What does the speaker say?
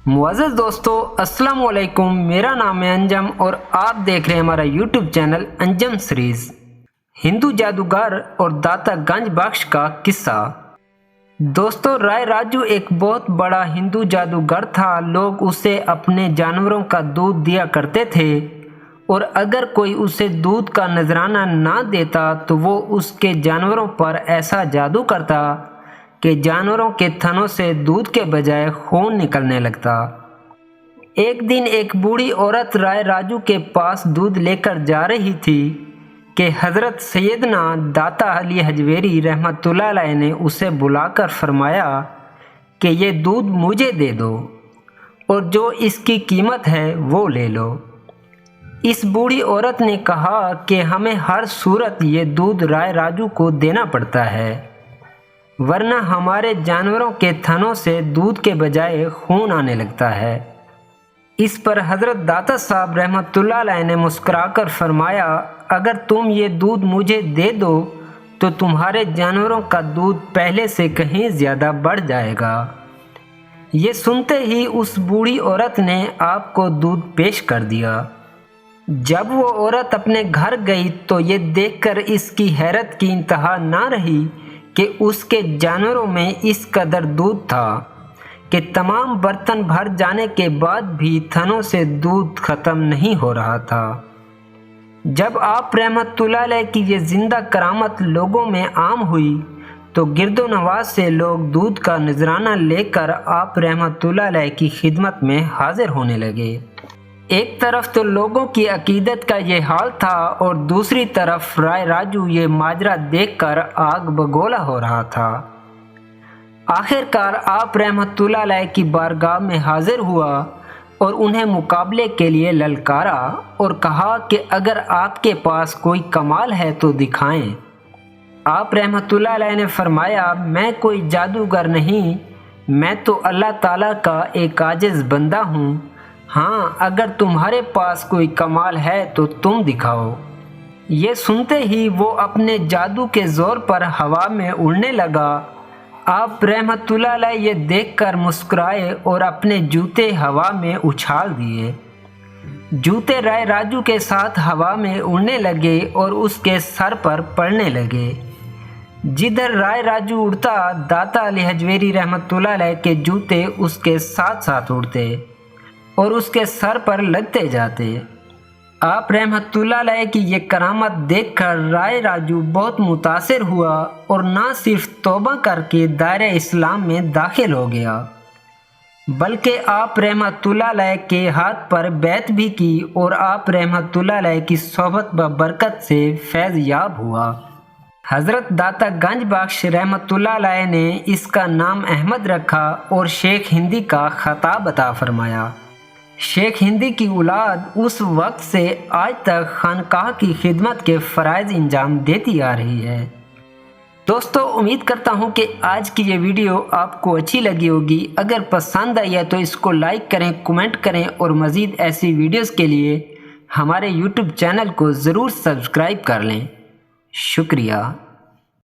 मुअज़्ज़ज़ दोस्तों, अस्सलाम वालेकुम। मेरा नाम है अंजम और आप देख रहे हैं हमारा YouTube channel Anjum series. Hindu जादूगर और दाता गंज बख्श का किस्सा। दोस्तों, राय राजू एक बहुत बड़ा हिंदू जादूगर था। लोग उसे अपने जानवरों का दूध दिया करते थे और अगर कोई उसे दूध का नजराना ना देता तो वो उसके जानवरों पर ऐसा जादू करता कि जानवरों के थनों से दूध के बजाय खून निकलने लगता। एक दिन एक बूढ़ी औरत राय राजू के पास दूध लेकर जा रही थी कि हज़रत सैयदना दाता अली हजवेरी रहमतुल्लाह अलैह ने उसे बुलाकर फरमाया कि ये दूध मुझे दे दो और जो इसकी कीमत है वो ले लो। इस बूढ़ी औरत ने कहा कि हमें हर सूरत ये दूध राय राजू को देना पड़ता है, वरना हमारे जानवरों के थनों से दूध के बजाय खून आने लगता है। इस पर हज़रत दाता साहब रहमतुल्लाह अलैह ने मुस्कुराकर फरमाया, अगर तुम ये दूध मुझे दे दो तो तुम्हारे जानवरों का दूध पहले से कहीं ज़्यादा बढ़ जाएगा। ये सुनते ही उस बूढ़ी औरत ने आपको दूध पेश कर दिया। जब वो औरत अपने घर गई तो ये देखकर इसकी हैरत की इंतहा ना रही कि उसके जानवरों में इस कदर दूध था कि तमाम बर्तन भर जाने के बाद भी थनों से दूध ख़त्म नहीं हो रहा था। जब आप रहमतुल्लाह अलैह की ये ज़िंदा करामत लोगों में आम हुई तो गिरदो नवाज से लोग दूध का नजराना लेकर आप रहमतुल्लाह अलैह की खिदमत में हाजिर होने लगे। एक तरफ तो लोगों की अकीदत का ये हाल था और दूसरी तरफ राय राजू ये माजरा देखकर आग बगोला हो रहा था। आखिरकार आप रहमतुल्लाह अलैह की बारगाह में हाजिर हुआ और उन्हें मुकाबले के लिए ललकारा और कहा कि अगर आपके पास कोई कमाल है तो दिखाएं। आप रहमतुल्लाह अलैह ने फरमाया, मैं कोई जादूगर नहीं, मैं तो अल्लाह ताला का एक आजिज़ बंदा हूँ। हाँ, अगर तुम्हारे पास कोई कमाल है तो तुम दिखाओ। ये सुनते ही वो अपने जादू के ज़ोर पर हवा में उड़ने लगा। आप रहमतुल्लाह अलैह ये देखकर मुस्कुराए और अपने जूते हवा में उछाल दिए। जूते राय राजू के साथ हवा में उड़ने लगे और उसके सर पर पड़ने लगे। जिधर राय राजू उड़ता, दाता अली हजवेरी रहमतुल्लाह अलैह के जूते उसके साथ साथ उड़ते और उसके सर पर लगते जाते। आप रहमतुल्लाह अलैह की ये करामत देखकर राय राजू बहुत मुतासिर हुआ और ना सिर्फ तौबा करके दायरे इस्लाम में दाखिल हो गया, बल्कि आप रहमतुल्लाह अलैह के हाथ पर बैत भी की और आप रहमतुल्लाह अलैह की सोहबत व बरकत से फैज़ याब हुआ। हज़रत दाता गंज बख्श रहमतुल्लाह अलैह ने इसका नाम अहमद रखा और शेख हिंदी का खताब अता फरमाया। शेख हिंदी की औलाद उस वक्त से आज तक खानकाह की खिदमत के फ़राइज़ इंजाम देती आ रही है। दोस्तों, उम्मीद करता हूँ कि आज की ये वीडियो आपको अच्छी लगी होगी। अगर पसंद आई है तो इसको लाइक करें, कमेंट करें और मज़ीद ऐसी वीडियोस के लिए हमारे यूट्यूब चैनल को ज़रूर सब्सक्राइब कर लें। शुक्रिया।